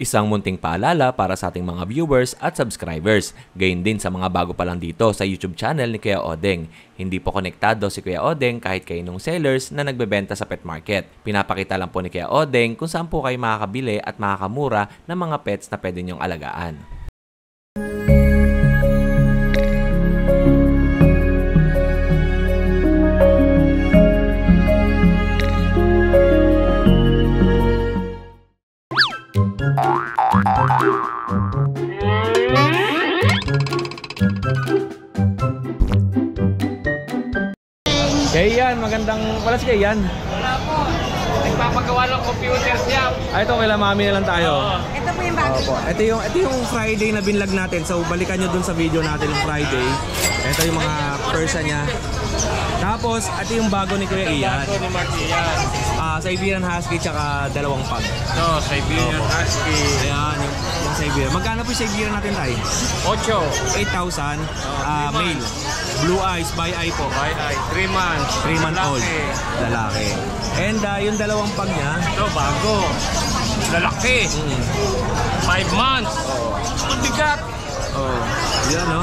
Isang munting paalala para sa ating mga viewers at subscribers. Gayon din sa mga bago pa lang dito sa YouTube channel ni Kuya Odeng. Hindi po konektado si Kuya Odeng kahit kaninong sellers na nagbebenta sa pet market. Pinapakita lang po ni Kuya Odeng kung saan po kayo makakabili at makakamura ng mga pets na pwede niyong alagaan. Kayan, magandang... Wala si Kayan? Wala po. Nagpapagawa ng computer siya. Ito, kailan mami na lang tayo. Ito po yung bago. Opo. Ito yung Friday na binlog natin. So, balikan nyo dun sa video natin yung Friday. Ito yung mga Persian niya. Tapos, ito yung bago ni Kuya Ian. Bago ni Mark Ian. Siberian Husky tsaka dalawang pug. No, Siberian Husky. Ayan, yung Siberian. Magkano po yung Siberian natin tayo? 8. 8,000. Male. Blue eyes, by eye po. By eye. 3 months. 3 month old. Lalaki. And yung dalawang pug niya. Ito, bago. Lalaki. 5 months. Ang bigat. Oh, yan no?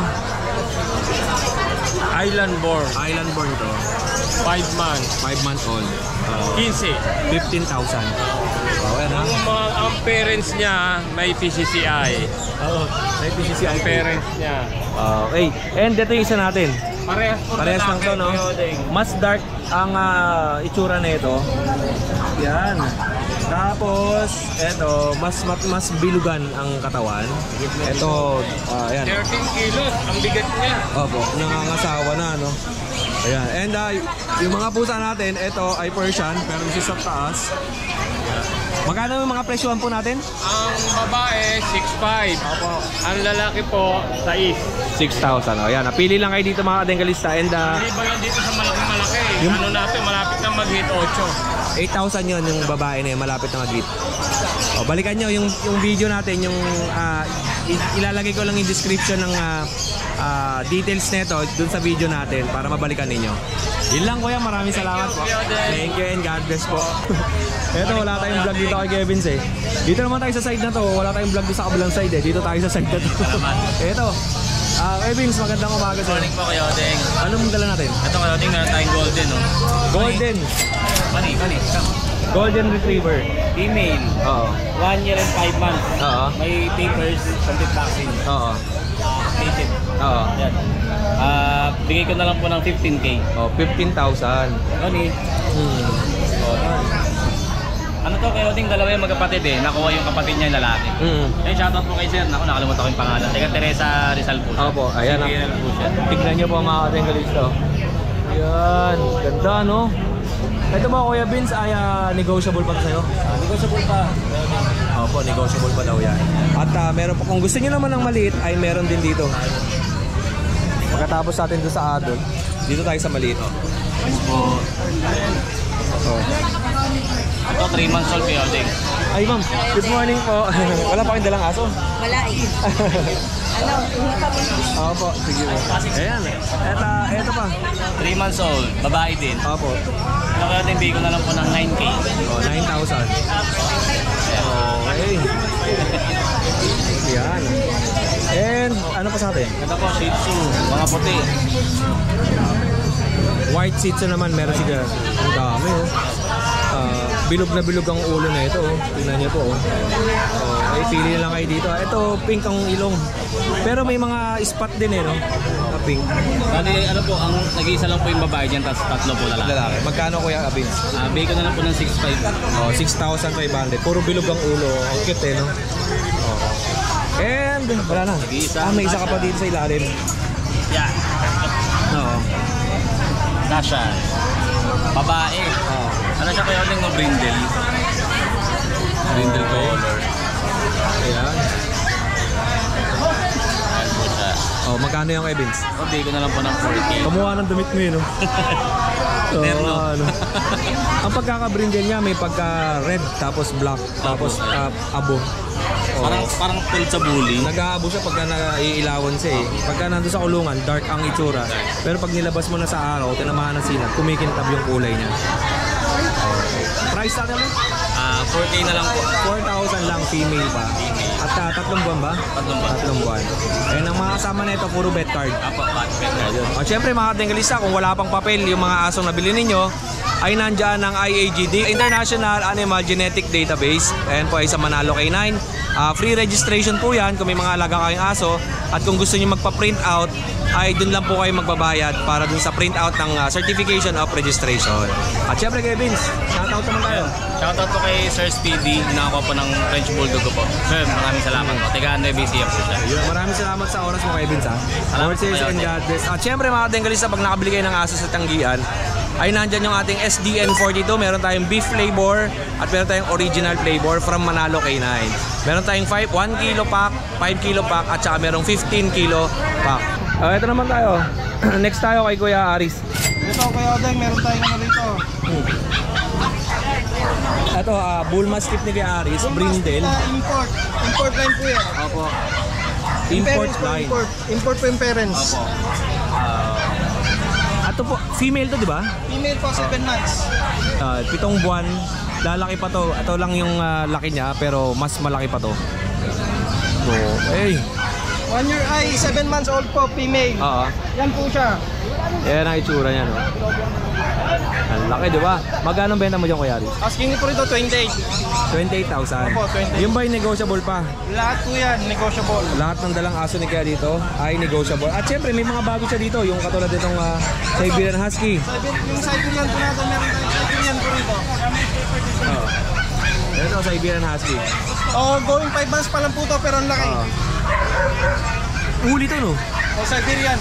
Island born. Island born to. 5 months. 5 month old. 15. 15,000. Oh, yan ha? Ang parents niya may PCCI. Oo. May PCCI Ang parents niya. Okay. And ito yung isa natin. Parehas lang to, no? Mas dark ang itsura na ito. Yan. Tapos, ito, mas bilugan ang katawan. Ito, ayan. 13 kilos. Ang bigat niya. Opo, nangangasawa na, no? Ayan. And yung mga pusa natin, ito ay Persian, pero this is sa taas. Magkano yung mga presyohan po natin? Ang babae, 6'5". Opo. Ang lalaki po, 6. 6,000. O, yan. Napili lang kayo dito mga kadengalista. And Hindi ba yan dito sa malaking-malaki? Yung... Ano natin, malapit na mag-hit 8. 8,000 yun yung babae na yun, malapit na mag-hit. O, balikan nyo yung video natin, yung ilalagay ko lang yung description ng details nito dun sa video natin para mabalikan ninyo. Yun lang kuya, maraming salamat po. Thank you and God bless po. Eto, wala tayong vlog dito kay Kevins eh. Dito naman tayo sa side na to, wala tayong vlog sa kabilang side eh. Dito tayo sa side na to. Eto, Kevins, magandang umaga sir. Morning po kayo, Odeng. Anong dala natin? Ito kayo, Odeng, meron tayong golden, no? Golden. Mani. Golden Retriever. Female. Oo. 1 year and 5 months. Oo. May papers, complete vaccine. Oo. Native. Oo. Yan. Bigay ko na lang po ng 15K. Oh, 15,000. Oni. Ano to kayo, Odeng, dalawa yung magkapatid eh. Nakuha yung kapatid niya yung lalaki. Ayun, shoutout po kay sir. Naku, nakalimutan ko yung pangalan. Teka, Teresa Rizal po. Opo, ayan. Po siya. Tignan nyo po mga katengalista. Ayan, ganda no? Ito ba Kuya Vince ay negotiable pa sa'yo? Negotiable pa. Opo, negotiable pa daw yan. At meron pa, kung gusto nyo naman ng maliit ay meron din dito. Pagkatapos natin doon sa adult, dito tayo sa maliit. Oh. Ito, 3 months old kayo, Odeng. Ay ma'am, good morning po. Wala pa kayong dalang aso? Wala eh. Opo, sige po. Ayan, eto pa. 3 months old, babae din. Opo. Ito kayo, Odeng, bigay ko na lang po ng 9K. Oh, 9,000. Okay. Yan. And ano pa sa atin? Ito po, Shih Tzu, mga puti. White Shih Tzu naman meron siya. Ang dami oh. Bilog na bilog ang ulo na ito oh. Tingnan niyo po oh. Okay, pili na lang kayo dito. Ito pink ang ilong. Pero may mga spot din eh no. Na pink. Bali, ano po, ang nag-iisa lang po yung babae dyan, tapos 3 po lalaki. Lalaki. Magkano kuya Abins? Bigay ko na lang po ng 6.5. Oh, 6,500. Puro bilog ang ulo. Ang cute eh no. Oh. And wala na. May isa ka pa dito sa ilalim. Yan. Oo. Nasha. Babae. Oh. Ano siya kayo ng brindle? Brindle color. Ayan. Ayan po siya. Oh, magkano yung Evans? Bigay ko na lang po ng 4K. Kumuha ng damit mo yun, no? Terno. Ano. Ang pagkaka-brindle niya may pagka-red, tapos black, tapos abo. Oh. Parang tulad sa bully. Nag-aabo siya pagka naiilawan siya eh. Pagka nandun sa kulungan, dark ang itsura. Pero pag nilabas mo na sa araw, tinamaan ng sinag, kumikintab yung kulay niya. Price natin ulit? 4K na lang po. 4,000 lang, female pa. At tatlong buwan ba? Tatlong buwan. Ayun, ang mga kasama na ito, puro vet card. Apo, At syempre mga katinggalista, kung wala pang papel, yung mga asong nabili ninyo, ay nandyan ang IAGD, International Animal Genetic Database. Ayan po ay sa Manalo K9. Free registration po yan kung may mga alaga kayong aso. At kung gusto nyo magpa-print out, ay dun lang po kayo magbabayad para dun sa print out ng Certification of Registration. At syempre kay Vince, shoutout naman tayo. Shoutout po kay Sir Speedy, nakakuha po ng French Bulldog ko po. Sir, maraming salamat po. Tiga BCF po siya. Ayun, maraming salamat sa oras mo kay Vince ha. Salamat Horses po kayo, and Ote. God bless. At syempre mga katinggalista, pag nakabili kayo ng aso sa Tanggian, ay nandyan yung ating SDN42, meron tayong beef flavor at meron tayong original flavor from Manalo K9. Meron tayong 1 kilo pack, 5 kilo pack at saka merong 15 kilo pack. Ito naman tayo. Next tayo kay Kuya Aris. Ito Kuya Odeng, meron tayong ano rito. Ito, bull mastiff ni Kuya Aris, brindle. Import. Import line po yan. Opo. Import Parents po, line. Import po yung parents. Opo. Ito po, female to, di ba? Female po, 7 months. 7 buwan. Lalaki pa to. Ito lang yung laki niya, pero mas malaki pa to. So, hey. 1 year ay 7 months old po, female. Oo. Yan po siya. Yan ang itsura niya, no? Ang laki, di ba? Magkano benta mo dyan, Kuya Aris? Asking po rito 28. 28,000. Opo, 28. Yung ba yung negotiable pa? Lahat po yan, negotiable. Lahat ng dalang aso ni Kuya dito ay negotiable. At syempre, may mga bago siya dito. Yung katulad itong Siberian Husky. Yung Siberian po natin, meron tayong Siberian po rito. Oo. Ito, Siberian Husky. Going 5 months pa lang po to, pero ang laki. Uli to, no? Siberian.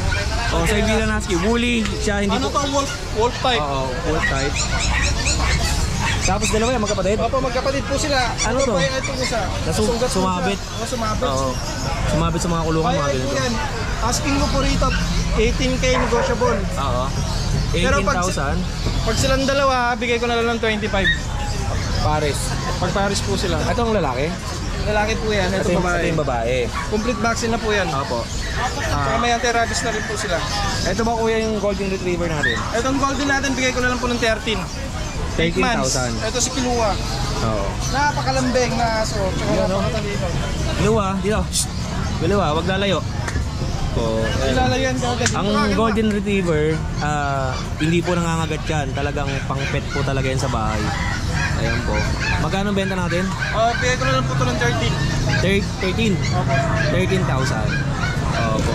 Siberian Husky. Woolly siya, hindi Ano po... to, wolf type. Oo, wolf type. Tapos dalawa yan, magkapatid? Opo, magkapatid po sila. Ano to? Po, ito isa. Nasugat, po sumabit. siya. Sumabit. Oo. Sumabit sa mga kulungan, mga Kaya po ganito. yan. Asking mo po rito, 18K negotiable. Oo. Pero 18,000 Pag silang dalawa, bigay ko na lang ng 25. pares. Pag Paris po sila. Ito ang lalaki? Lalaki po yan, ito Ito babae. yung babae. Complete vaccine na po yan. Opo. Saka may anti-rabies na rin po sila. Ito ba kuya yung golden retriever natin? Itong golden natin, bigay ko na lang po ng 13. 13,000. Ito si Kilua. Oo. Napakalambing na aso. Tsaka Yan, no? napakatalino. Luwa, dito. Luwa, wag lalayo. So, Ilalayan ka agad. ang golden retriever, hindi po nangangagat yan. Talagang pang pet po talaga yan sa bahay. Ayan po. Magkano benta natin? Bigay ko na lang po ito ng 13. 13. Opo. 13,000. Opo.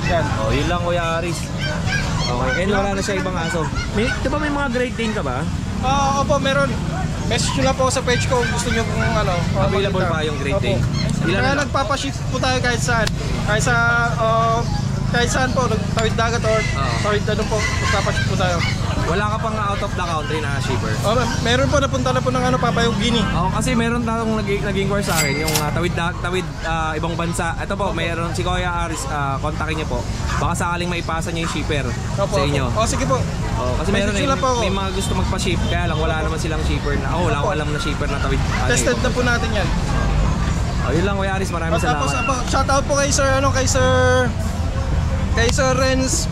Yan. Yun lang Kuya Aris. Okay, and wala na siya ibang aso. Di ba may mga Great Dane ka ba? Opo, meron. Message nyo na po sa page ko kung gusto nyo kung ano. Available makita. pa yung Great Dane. Opo. Ilan Kaya na? nagpapaship po tayo kahit saan. Kahit saan po, tawid dagat or tawid ano po, nagpapaship po tayo. Wala ka pang out of the country na shipper? Meron po, napunta na po ng Papayong Guinea. Kasi meron tayong nag-inquire sa akin yung tawid ibang bansa. Ito po, meron si Kuya Aris, kontakin niyo po. Baka sakaling maipasa niya yung shipper Opo, sa inyo. sige po. Kasi meron Message lang po ako. may mga gusto magpa-ship, kaya lang wala naman silang shipper na. Wala akong alam na shipper na tawid. Tested na po natin yan. Yun lang Kuya Aris, maraming Tapos salamat. shoutout po kay Sir Renz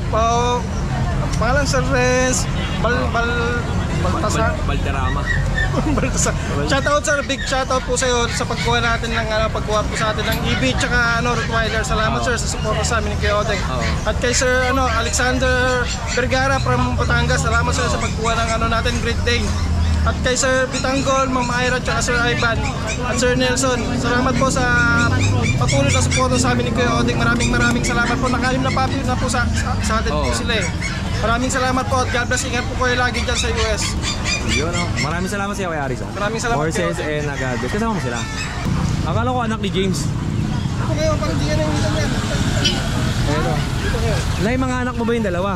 pangalan Sir Renz Baltasar. Balderrama. Baltasar. Shoutout sir, big shoutout po sa iyo sa pagkuha natin ng pagkuha po sa atin ng EB tsaka Rottweiler. Salamat sir sa suporta sa amin ni Kuya Odeng. At kay Sir Alexander Vergara from Batangas, salamat sir sa pagkuha ng natin Great Dane. At kay Sir Bitanggol, Ma'am Ira, at Sir Ivan, at Sir Nelson, salamat po sa patuloy na suporta sa amin ni Kuya Odeng. Maraming salamat po. Nakalim na papi na po sa atin po sila eh. Maraming salamat po at God bless. Ingat po kayo lagi dyan sa US. Yun, maraming salamat sa iyo Kuya Aris. Maraming salamat. Horses and God bless. Kasama mo sila. Akala ko anak ni James. Ito kayo, parang di yan ang hitam yan. Ito. Nay, mga anak mo ba yung dalawa?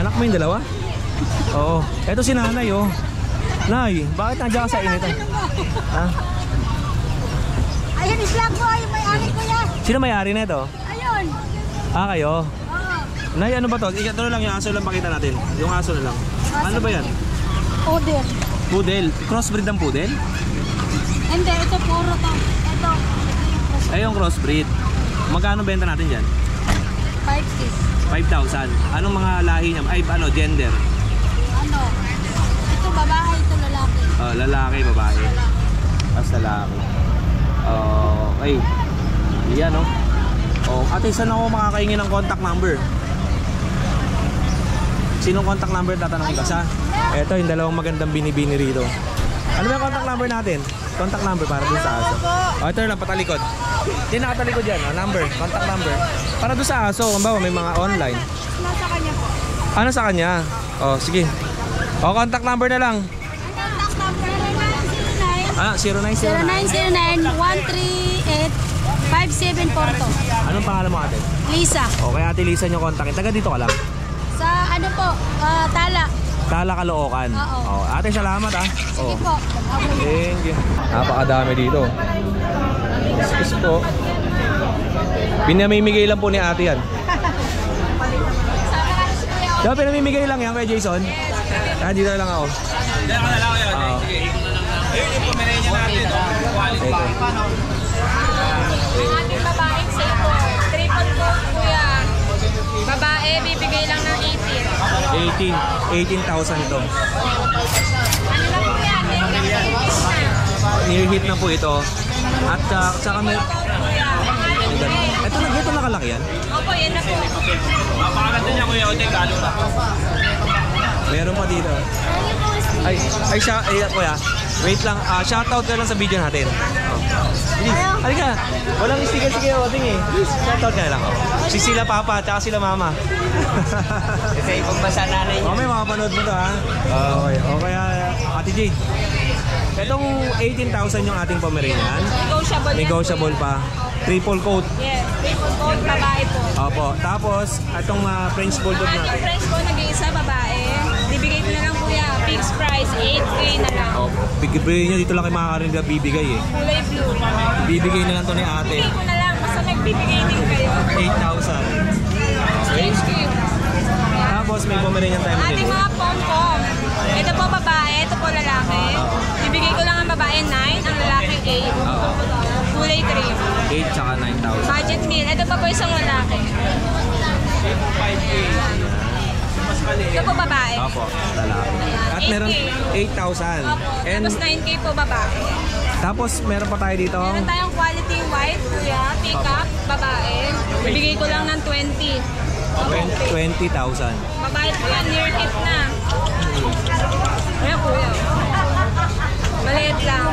Anak mo yung dalawa? Oo. Ito si nanay oh. Nay, bakit nandiyan ka sa initan? Ha? Ayun, islang ko, yung may-ari ko yan. Sino may-ari na ito? Ayun. Kayo? Oo. Nay, ano ba to? Ito na lang yung aso lang pakita natin. Yung aso na lang. Ano ba yan? Order. Poodle. Crossbreed ng poodle? Hindi, ito puro to. Ito. Ay, yung crossbreed. Magkano benta natin dyan? 5 5,000. Anong mga lahi niya? Ay, gender? Ano? Ito babae, ito lalaki. Oh, lalaki, babae. Tapos lalaki. Okay. Yan, no? Oh, ate, saan ako makakaingin ng contact number? Sinong contact number tatanungin ka? Sa? Ito, yung dalawang magandang binibini rito. Ano ba yung contact number natin? Contact number para dun sa aso. Oh, ito lang, patalikod. Hindi nakatalikod yan, number, contact number. Para dun sa aso, kung ba may mga online. Nasa kanya po. Ano sa kanya? Oh, sige. Oh, contact number na lang. Contact number 0909-138-5742. Anong pangalan mo, ate? Lisa. Okay, ate Lisa nyo kontakin. Taga dito ka lang. Sa ano po, Tala. Tala, Caloocan. Oo. Oh, ate, salamat ah. Sige po. Thank you. Napakadami dito. Excuse po. Pinamimigay lang po ni ate yan. Diba pinamimigay lang yan kay Jason? Ah, dito lang ako. Diyan ka na lang yun. Ayun yung pumirenya natin. Quality. Ang ating babaeng saber. Triple coat, kuya. Babae, bibigay lang ng 18,000 ito. Ano na po yan? Near hit na po ito. At saka may... Ito nakalaki yan? Opo, yan na po. Mapakaganda niya kuya Odeng, lalo na. Meron pa dito. Ay, kuya. Wait lang. Shoutout ka lang sa video natin. Please. Halika. Walang sticker si Kuya Odeng eh. Please, shoutout ka lang. Si sila papa, tsaka sila mama. Kasi ibang basa nanay niya. May makapanood mo to ha. Okay. Okay, Ate Jade. Itong 18,000 yung ating Pomeranian. Negotiable yan, Negotiable kuya. pa. Triple coat. Yes, triple coat, babae po. Opo. Tapos, itong French Bulldog Ating natin. French po, nag-iisa babae. Bibigay ko na lang kuya. Fixed price, 8K na lang. Opo. Bigay nyo dito lang kay makakarinig na bibigay eh. Kulay blue. Bibigay na lang to ni ate. Bibigay ko na lang. Basta nagbibigay din kayo. 8,000. Thank you. Tapos may Pomeranian tayo Ating din. mga pom-pom. Ito po babae, ito po lalaki. Bibigay ko lang ang babae 9, ang lalaki 8. Kulay cream. 8 tsaka 9,000. Budget meal. Ito pa po isang lalaki. Ito po babae. Opo, lalaki. At meron 8,000. Opo. And Tapos 9K po babae. tapos meron pa tayo dito. Meron tayong quality white, kuya. Pick-up, babae. Bibigay ko lang ng 20. 20,000. Babae po yan, near hip na. Ayan kuya. Maliit lang.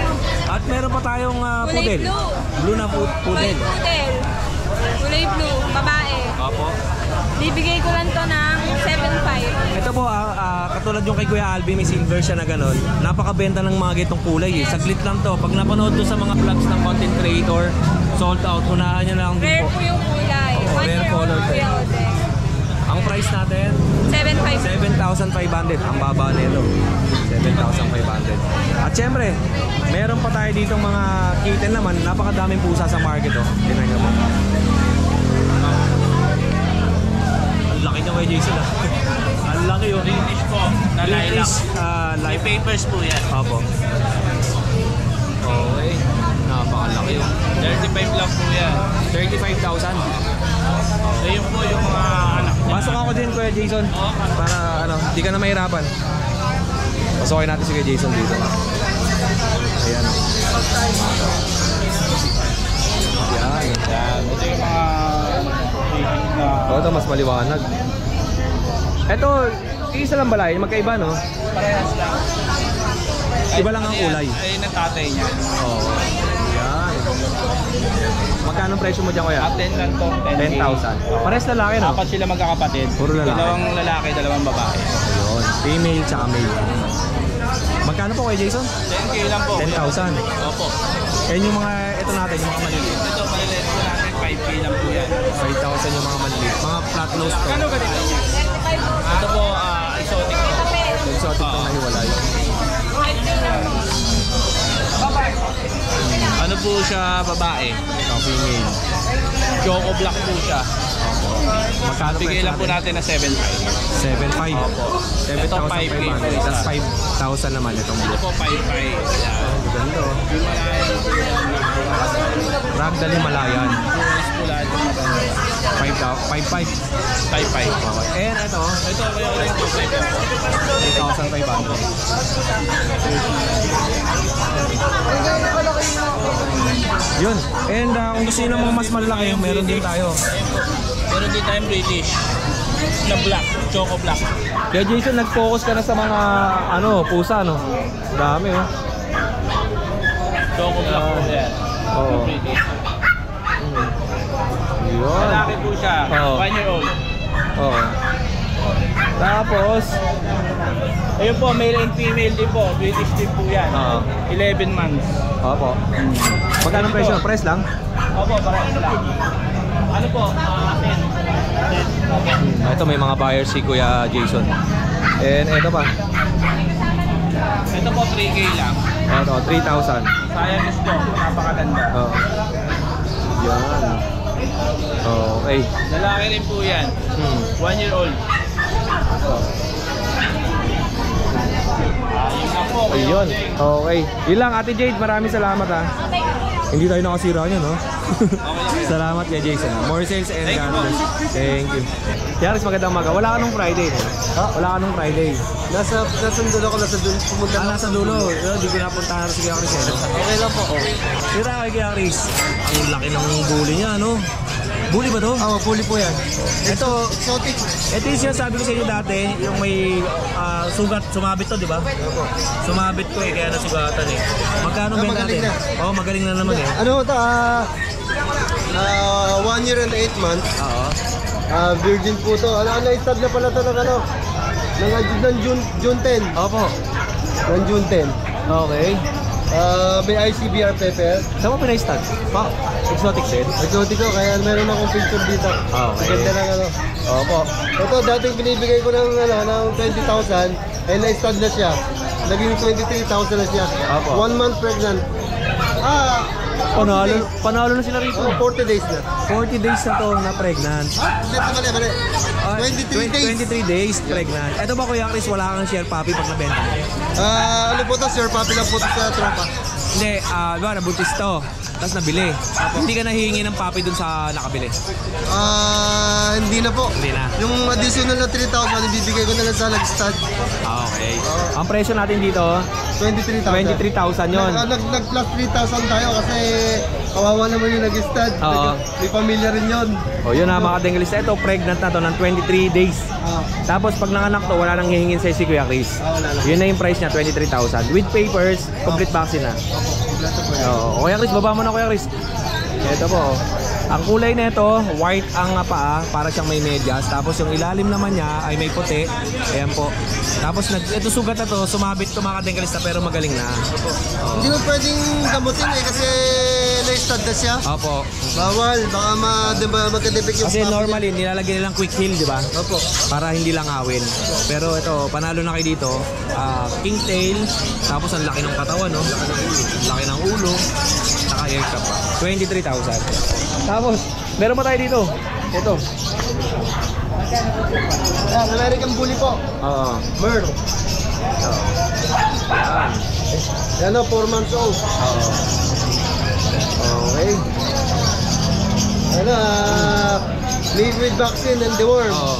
At meron pa tayong Kulay poodle. blue. Blue na poodle. Poodle. Kulay blue, babae. Opo. Bibigay ko lang to ng 7.5. Ito po, katulad yung kay Kuya Alvin, may silver siya na gano'n. Napakabenta ng mga gitong kulay eh. Saglit lang to. Pag napanood to sa mga vlogs ng content creator, sold out. Unahan nyo lang din Rare po. po yung kulay. Oo, 1 rare year color old po. kuya Odeng. Ang price natin, 7.5. 7,500. Ang baba nito. 7,500. At syempre, meron pa tayo ditong mga kitten naman. Napakadaming pusa sa market oh. Tingnan nyo po. Ang laki niya kay Jason ah. Ang laki oh. British po, na lilac. British May live. papers po yan. Opo. Okay. Napakalaki oh. 35 lang po yan. 35,000. Ayun po yung mga anak niya. Pasok ako din Kuya Jason. Para ano, di ka na mahirapan. Pasokin natin si Kuya Jason dito. Ayan. Yan. Yan. Ito yung mga Ito mas maliwanag. Ito, isa lang balay, magkaiba no? parehas lang. Iba lang ang kulay. Ayun ang tatay niya. Oo. Yan. Magkano ang presyo mo dyan Kuya? 10 lang to. 10,000. Pares lalaki no? Apat sila magkakapatid. Puro lalaki. Dalawang lalaki, dalawang babae. Ayun. Female tsaka male. Magkano po Kuya Jason? 10K lang po. 10,000. Opo. Yan yung mga, ito natin, yung mga maliliit. Ito, maliliit po natin. 5K lang po yan. 5,000 yung mga maliliit. Mga flat nose to. Ano ganito? Ito po, exotic. Exotic to na hiwalay. Ano po siya, babae? Ito, female. Choco black po siya. Magkano Bigay lang po natin na 7.5. 7,500. Opo. Ito, 5K po 7,500. isa. Tapos 5,000 naman itong Ito blue. po, 5.5. Yan. Ganda oh. Yung malayan po yan. Ragdoll Himalayan. Puros po lahat yung maganda. 5,500. 5,500. Okay. And ito, Ito, Kuya Odeng, 3,500. Yun. And kung gusto nyo ng mga mas malalaki, meron din tayo. Meron din tayong British na black, choco black. Kaya Jason, nag-focus ka na sa mga pusa, no? Dami, oh. Choco black po yan. Oo. British. Yun. Malaki po siya, Oo. 1 year old. Oo. Tapos, Ayun po, male and female din po. British din po yan. Oo. 11 months. opo. Magkano presyo? Press lang? Opo, parehas lang. Ano po? 10. Ito, may mga buyers si Kuya Jason. And ito pa. Ito po, 3K lang. Ito, 3,000. Sayang is ko, napakaganda. Oo. Yan. Okay. Lalaki rin po yan. 1 year old. Ayun lang po. Ayun. Okay. Yun lang, Ate Jade. Maraming salamat, ha. Hindi tayo nakasira niya, no? Salamat kay Jason. More sales and Thank you God po. bless. Thank you. Yaris, magandang umaga. Wala ka nung Friday, no? Wala ka nung Friday. Nasa dulo ako, nasa dulo. Pumunta Nasa dulo. Hindi ko napuntahan si Kuya Chris, eh, no? Okay lang po. Tira kay Kuya Chris. Ang laki ng bully niya, no? Bully ba to? Puli po yan. Ito, Exotic. ito yung sinasabi ko sa inyo dati, yung may sugat, sumabit to, di ba? Sumabit ko eh, kaya nasugatan eh. Magkano ba magaling natin? na. Oo, magaling na naman eh. Ano ito? 1 year and 8 months. Oo. Virgin po to. Stud na pala to ng ng June 10. Opo. Ng June 10. Okay. May ICBR paper. Saan mo pinay-stud? Pa, exotic din? Exotic ko, kaya meron akong picture dito. Okay. Ganda ng Opo. Ito, dating binibigay ko ng 20,000, na-stud na siya. Naging 23,000 na siya. Apo. 1 month pregnant. Panalo na sila rito. 40 days na. 40 days na to na pregnant. Mali. 23 days. 23 days pregnant. Ito ba Kuya Chris, wala kang share puppy pag nabenta? Ano po to, sir? Papi lang po to sa tropa. Hindi, diba, nabuntis to. Tapos nabili. Hindi ka nahihingi ng puppy dun sa nakabili. Hindi na po. Hindi na. Yung additional na 3,000, ibibigay ko na lang sa nag-stud. Okay. Ang presyo natin dito, 23,000. 23,000 yun. Nag-plus 3,000 tayo kasi kawawa naman yung nag-stud. Oo. May pamilya rin yun. O yun na mga kadengalista. Ito, pregnant na to ng 23 days. Tapos pag nanganak to, wala nang hihingin sa si Kuya Chris. Wala lang. Yun na yung price niya, 23,000. With papers, complete vaccine na. Oo. Kuya Chris, baba mo na Kuya Chris. Ito po. Ang kulay nito, white ang paa, para siyang may medyas. Tapos yung ilalim naman niya ay may puti. Ayan po. Tapos ito sugat na to, sumabit to mga kadengalista pero magaling na. Hindi mo pwedeng gamutin kasi na-stud na siya. Opo. Bawal, baka magka-defect yung Kasi puppy normally nilalagyan nilang quick heal, di ba? niya. Opo. Para hindi lang awin. Pero ito, panalo na kayo dito. King tail, tapos ang laki ng katawan, no? Ang laki ng ulo, saka haircut pa. 23,000. Tapos, meron pa tayo dito. Ito. American Bully po. Oo. Merl. Yan. Yan o, 4 months old. Oo. Okay. Ano, liquid vaccine and deworm. Oo.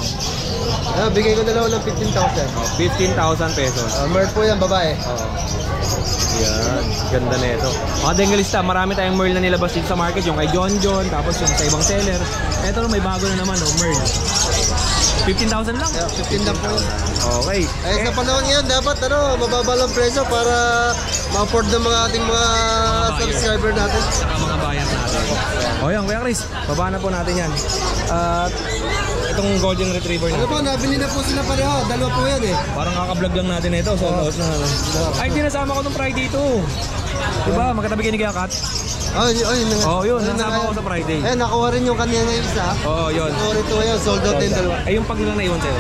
Bigay ko na lang ng 15,000. 15,000 pesos. Merl po yan, babae. Oo. Yan. Ganda na ito. Mga dengalista, marami tayong Merl na nilabas dito sa market. Yung kay John John, tapos yung sa ibang seller. Ito may bago na naman, Merl. 15,000 lang. Yeah, 15 lang po. Okay. Sa panahon ngayon, dapat mababa lang presyo para ma-afford ng mga ating mga subscriber natin. Saka mga bayan natin. O yan, Kuya Chris, baba na po natin yan. At itong golden retriever Ano natin. po, nabili na po sila pareho. Dalawa po yan eh. Parang kaka-vlog lang natin ito. So, ay, dinasama ko nung Friday ito. Diba? Magkatabi kayo ni Kuya Kat? Yun. Nasama ko sa Friday. Nakuha rin yung kanya ng isa. Oo, yun. Nakuha rin ito ngayon. Sold out din dalawa. Ay, yung pag lang naiwan sa'yo.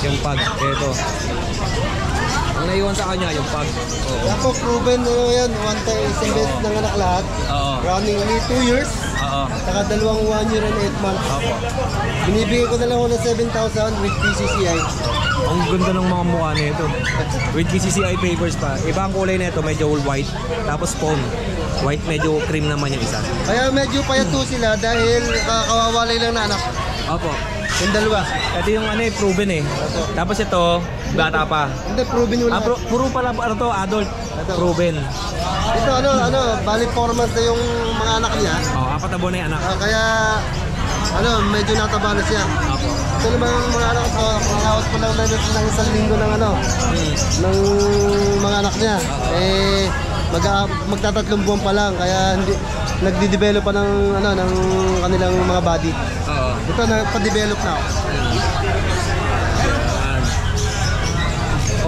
Yung pag. Ito. Ang naiwan sa kanya, yung pag. Yan po, proven yan. One time, isang beses nanganak lahat. Oo. Running me 2 years. Oo. Saka dalawang 1 year and 8 months. Opo. Binibigay ko na lang ako ng 7,000 with PCCI. Ang ganda ng mga mukha nito. With PCCI papers pa. Iba ang kulay nito, medyo white. Tapos phone. White, medyo cream naman yung isa. Kaya medyo payato sila dahil kawawalay lang na anak. Opo. Yung dalawa. Ito yung ano eh, proven eh. Tapos ito, bata pa. Hindi, proven yung lahat. Puro pala ano to, adult. Proven. Ito bali 4 months na yung mga anak niya. Oh, 4 na buwan na yung anak. Kaya, medyo nataba na siya. Opo. Ito naman yung mga anak ko, pangawat ko lang ng isang linggo ng ng mga anak niya. Magtatatlong buwan pa lang, kaya hindi nagde-develop pa ng ng kanilang mga body. Oo. Ito pa-develop na.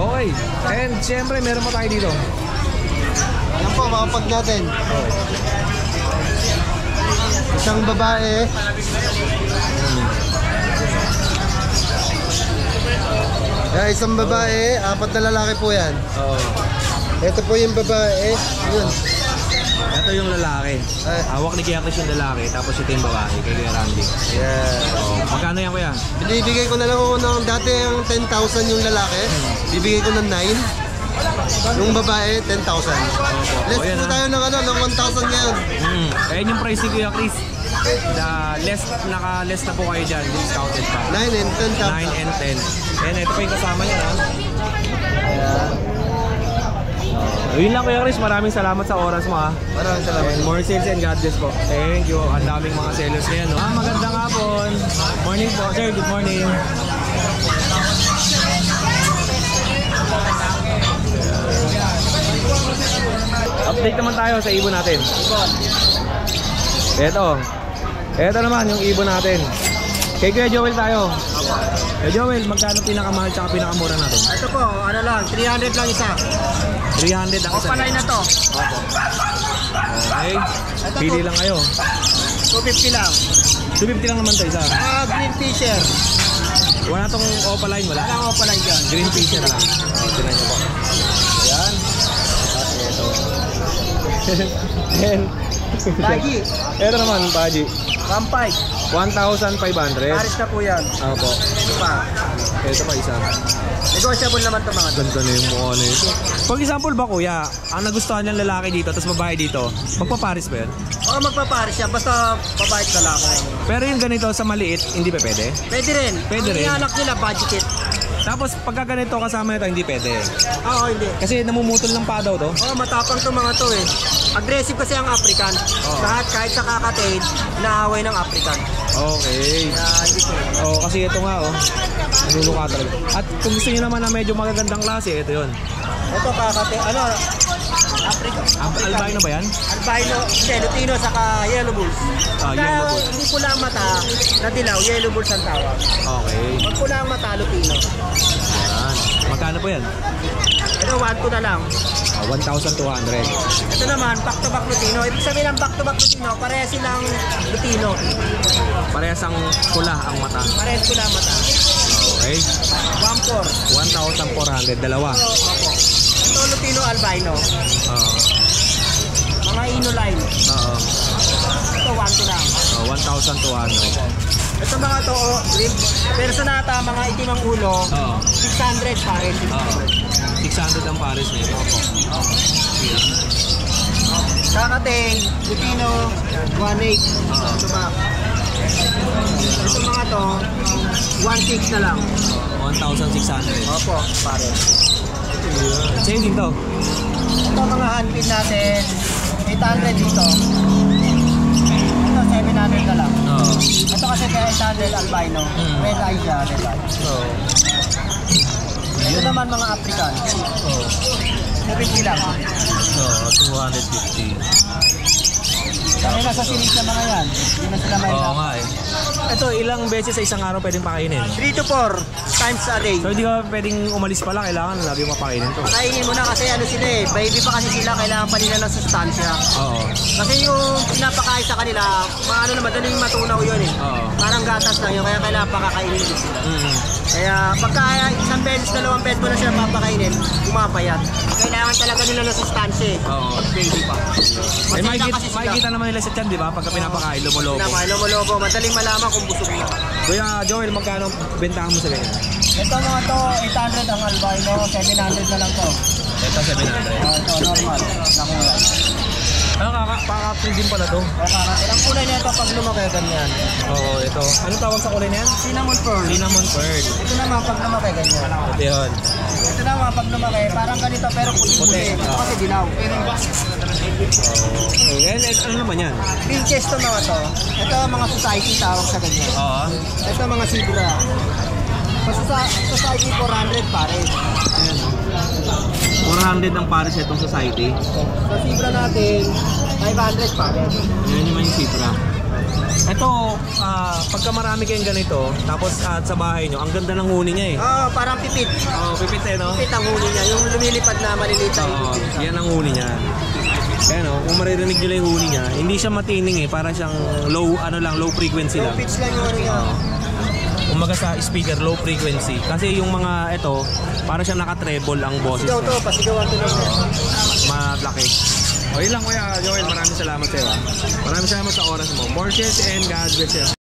Okay. And siyempre, meron pa tayo dito. Yan po, makapag natin. Isang babae. Isang babae, 4 na lalaki po yan. Oo. Ito po yung babae. Yun. Ito yung lalaki. Hawak ni Kuya Chris yung lalaki, tapos ito yung babae, kay Kuya Randy. Yeah. Oh, magkano yan, Kuya? Binibigay ko na lang ako ng dati yung 10,000 yung lalaki. Bibigay ko ng 9. Yung babae, 10,000. Less Oh, yan, po tayo ng ng 1,000 ngayon. Ayan yung price ni Kuya Chris. Naka-less na po kayo dyan, discounted pa. 9 and 10,000. 9 and 10. And ito pa yung kasama niya, ha? Yun lang, Kuya Chris. Maraming salamat sa oras mo, ha? Maraming salamat. And more sales and God bless po. Thank you. Ang daming mga sellers ngayon, no? Magandang hapon. Morning po, sir. Good morning. Update naman tayo sa ibon natin. Ito naman yung ibon natin. Kay Kuya Joel tayo. Kuya Joel, magkano pinakamahal tsaka pinakamura natin? Ito po, lang, 300 lang isa. 300 ang isa. Opalay na to. Okay. Pili lang kayo. 250 lang. 250 lang naman to isa. Green Fisher. Wala tong opaline, wala? Wala akong opalay dyan. Green Fisher lang. Tinan nyo po. Ayan. Ayan. Lagi. Ito naman, Baji. 1.5. 1,500. Paris na po yan. Opo. Ito pa. Ito pa isa. Negotiable naman ito mga to. Ganda na yung mukha na ito. For example ba, Kuya, ang nagustuhan niyang lalaki dito, tapos babae dito, magpaparis ba yun? Oo, magpaparis siya. Basta babae at lalaki. Pero yung ganito sa maliit, hindi pa pwede? Pwede rin. Pwede rin. Ang anak nila, budget. Tapos pagka ganito kasama nito, hindi pwede. Oo, hindi. Kasi namumutol ng pa daw to. Oo, matapang to mga to eh. Aggressive kasi ang African. Lahat kahit sa kakatail, naaway ng African. Okay. Hindi ko. Oh, kasi ito nga naluluka talaga. At kung gusto niyo naman na medyo magagandang klase, ito 'yon. Ito kakatail, African. Albino ba 'yan? Albino, hindi, Lutino saka Yellow Bulls. Yellow Bulls. Hindi pula ang mata, na dilaw, Yellow Bulls ang tawag. Okay. Pag pula ang mata, Lutino. Yan. Magkano po 'yan? Ito, 1-2 na lang. 1,200. Ito naman, back-to-back Lutino. Ibig sabihin ng back-to-back Lutino, pareha silang Lutino. Parehas ang pula ang mata. Parehas pula ang mata. Okay. 1-4. 1,400, dalawa. Ito, Lutino albino. Oo. Mga Ino line. Oo. Ito, 1-2 lang. 1,200. Ito mga to, personata, mga itim ang ulo, Oo. 600 pares. Oo. 600 ang pares nito. Kakatail, Lutino, 1.8. Ito ba? Ito mga to, 1.6 na lang. 1,600. Opo, pares. Same din to. Ito mga handpin natin, 800 dito. Ito, 700 na lang. Oo. Ito kasi kaya 800 albino. Red eye siya, red eye. Oo. Ito naman mga African. 70 lang. So, 250. Kami nasa sinig na mga yan. Hindi na sila may Oo nga eh. Ito, ilang beses sa isang araw pwedeng pakainin? 3 to 4 times a day. So, hindi ka pwedeng umalis pala. Kailangan lagi mapakainin to. Kainin mo na kasi ano sila eh. Baby pa kasi sila. Kailangan pa nila ng sustansya. Oo. Kasi yung pinapakain sa kanila, maano naman, madaling matunaw yun eh. Oo. Parang gatas lang yun. Kaya kailangan pakakainin din sila. Kaya pagka isang beses, 2 beses mo na sila papakainin, pumapayat. Kailangan talaga nila ng sustansya eh. Oo. Pag baby pa. Eh, Pasensya kasi sila. makikita naman nila sa tiyan, di ba? Pagka pinapakain, lumolobo. Naman, lumolobo. Madaling malaman kung busog na. Kuya Joel, magkano bentahan mo sa ganyan? Ito mga to, 800 ang albino, 700 na lang to. Ito, 700. Ito, normal, na kulay. Ano, kakapil din pala to? O kakatil. Ang kulay nito pag lumaki, ganyan. Oo, ito. Anong tawag sa kulay na yan? Cinnamon pearl. Cinnamon pearl. Ito naman pag lumaki, ganyan. Ito yun. Ito naman pag lumaki, parang ganito pero puti-puti. Puti. Ito kasi dilaw. Okay, ano naman yan? Pinches to mga to. Ito mga society tawag sa ganyan. Oo. Ito mga zebra. Sa society 400 pare. 400 ang pares itong society. Sa zebra natin, 500 pare. Yan naman yung cifra. Ito, pagka marami kayong ganito, tapos sa bahay nyo, ang ganda ng huni niya eh. Parang pipit. Pipit eh, no? Pipit ang huli niya. Yung lumilipad na maliliit ang Oo, pipit. yan ang huni niya. Kaya no, kung maririnig nyo lang yung huni niya, hindi siya matining eh, para siyang low frequency Low lang. pitch lang yung ano niya. Umaga sa speaker, low frequency. Kasi yung mga ito, para siyang naka-treble ang boses Pasigaw to, niya. pasigawan to lang. Malaki. O yun lang Kuya Joel, maraming salamat sa'yo. Maraming salamat sa oras mo. More shares and God bless you.